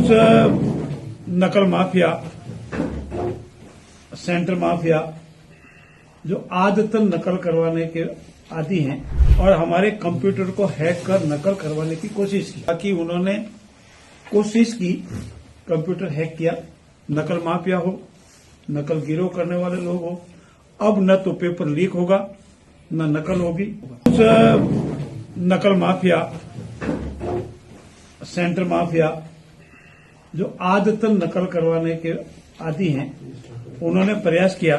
कुछ नकल mafia, centre mafia जो आदतन नकल करवाने के आदी हैं और हमारे कंप्यूटर को हैक कर नकल करवाने की कोशिश की, ताकि उन्होंने कोशिश की कंप्यूटर हैक किया। नकल माफिया हो, नकल गिरोह करने वाले लोग हो, अब न तो पेपर लीक होगा न नकल होगी। कुछ नकल माफिया, सेंटर माफिया जो आदतन नकल करवाने के आदी हैं, उन्होंने प्रयास किया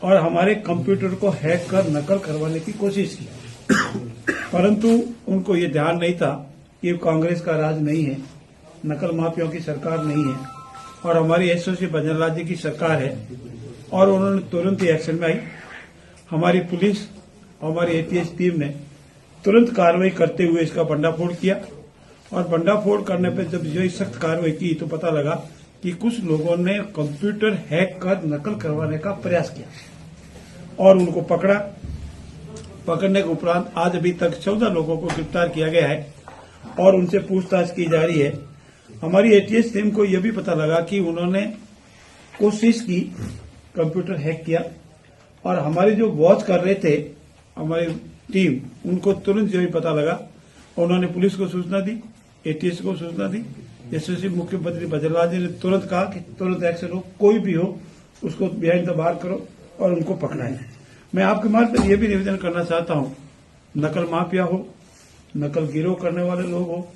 और हमारे कंप्यूटर को हैक कर नकल करवाने की कोशिश की, परंतु उनको ये ध्यान नहीं था कि कांग्रेस का राज नहीं है, नकल माफियाओं की सरकार नहीं है और हमारी एसओसी भजनलाल जी की सरकार है। और उन्होंने तुरंत ही एक्शन में आई। हमारी पुलिस और हमारी एटीएस टीम ने तुरंत कार्रवाई करते हुए इसका भंडाफोड़ किया और भंडाफोड़ करने पर जब जो सख्त कार्रवाई की तो पता लगा कि कुछ लोगों ने कंप्यूटर हैक कर नकल करवाने का प्रयास किया और उनको पकड़ा। पकड़ने के उपरांत आज अभी तक 14 लोगों को गिरफ्तार किया गया है और उनसे पूछताछ की जा रही है। हमारी एटीएस टीम को यह भी पता लगा कि उन्होंने कोशिश की कंप्यूटर हैक किया और हमारे जो वॉच कर रहे थे हमारी टीम, उनको तुरंत जो ही पता लगा उन्होंने पुलिस को सूचना दी, एटीएस को सूचना दी। एसओसी मुख्यमंत्री भजनलाल जी ने तुरंत कहा कि तुरंत एक्शन हो, कोई भी हो उसको बिहाइंड द बार करो और उनको पकड़ाएं। मैं आपके मार्फत यह भी निवेदन करना चाहता हूं, नकल माफिया हो, नकल गिरोह करने वाले लोग हो,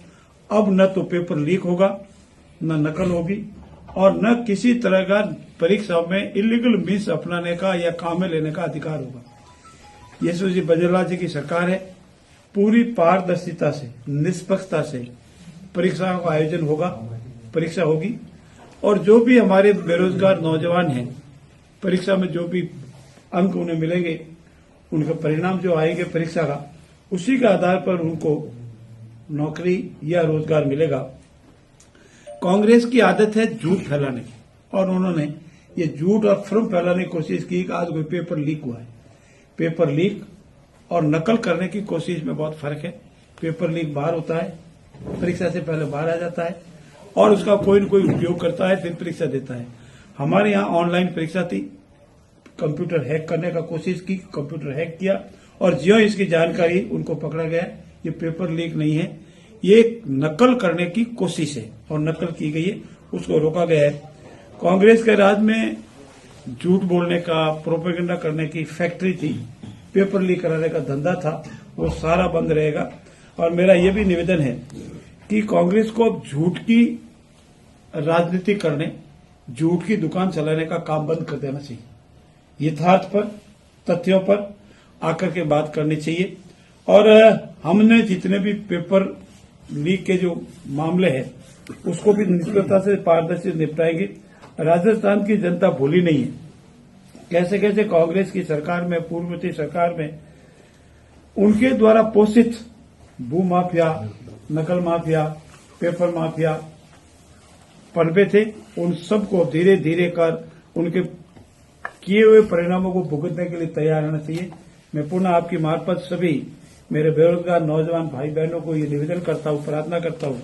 अब न तो पेपर लीक होगा न नकल होगी और न किसी तरह का परीक्षा में इलीगल मीन्स अपनाने का या काम में लेने का अधिकार होगा। एसओसी भजनलाल जी की सरकार है, पूरी पारदर्शिता से, निष्पक्षता से परीक्षाओं का आयोजन होगा, परीक्षा होगी और जो भी हमारे बेरोजगार नौजवान हैं, परीक्षा में जो भी अंक उन्हें मिलेंगे, उनका परिणाम जो आएंगे परीक्षा का, उसी के आधार पर उनको नौकरी या रोजगार मिलेगा। कांग्रेस की आदत है झूठ फैलाने की और उन्होंने ये झूठ और भ्रम फैलाने की कोशिश की कि आज कोई पेपर लीक हुआ है। पेपर लीक और नकल करने की कोशिश में बहुत फर्क है। पेपर लीक बाहर होता है, परीक्षा से पहले बाहर आ जाता है और उसका कोई न कोई उपयोग करता है, फिर परीक्षा देता है। हमारे यहाँ ऑनलाइन परीक्षा थी, कंप्यूटर हैक करने का कोशिश की, कंप्यूटर हैक किया और ज्यों इसकी जानकारी उनको पकड़ा गया। ये पेपर लीक नहीं है, ये नकल करने की कोशिश है और नकल की गई है, उसको रोका गया है। कांग्रेस के राज में झूठ बोलने का, प्रोपेगेंडा करने की फैक्ट्री थी, पेपर लीक कराने का धंधा था, वो सारा बंद रहेगा। और मेरा ये भी निवेदन है कि कांग्रेस को अब झूठ की राजनीति करने, झूठ की दुकान चलाने का काम बंद कर देना चाहिए। यथार्थ पर, तथ्यों पर आकर के बात करनी चाहिए और हमने जितने भी पेपर लीक के जो मामले हैं उसको भी निष्पक्षता से, पारदर्शी निपटाएंगे। राजस्थान की जनता भूली नहीं है कैसे कैसे कांग्रेस की सरकार में, पूर्ववर्ती सरकार में उनके द्वारा पोषित भू माफिया, नकल माफिया, पेपर माफिया पनपे थे। उन सबको धीरे धीरे कर उनके किए हुए परिणामों को भुगतने के लिए तैयार रहना चाहिए। मैं पुनः आपकी मार्फत सभी मेरे बेरोजगार नौजवान भाई बहनों को ये निवेदन करता हूँ, प्रार्थना करता हूँ,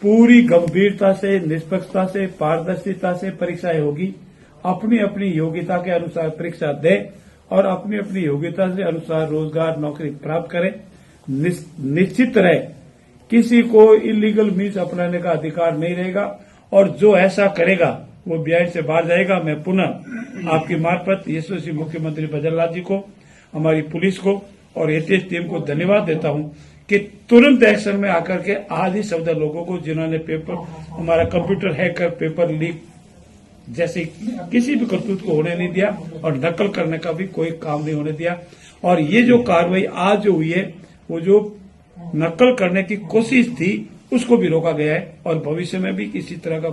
पूरी गंभीरता से, निष्पक्षता से, पारदर्शिता से परीक्षाएं होगी। अपनी अपनी योग्यता के अनुसार परीक्षा दें और अपनी अपनी योग्यता के अनुसार रोजगार, नौकरी प्राप्त करें। निश्चित रहे किसी को इलीगल मीन्स अपनाने का अधिकार नहीं रहेगा और जो ऐसा करेगा वो बिहाइंड से बाहर जाएगा। मैं पुनः आपकी मार्फत एसओसी मुख्यमंत्री भजनलाल जी को, हमारी पुलिस को और एटीएस टीम को धन्यवाद देता हूं कि तुरंत एक्शन में आकर के आज ही 14 लोगों को, जिन्होंने पेपर, हमारा कंप्यूटर हैक कर पेपर लीक जैसे किसी भी करतूत को होने नहीं दिया और नकल करने का भी कोई काम नहीं होने दिया। और ये जो कार्रवाई आज जो हुई है, वो जो नकल करने की कोशिश थी उसको भी रोका गया है और भविष्य में भी किसी तरह का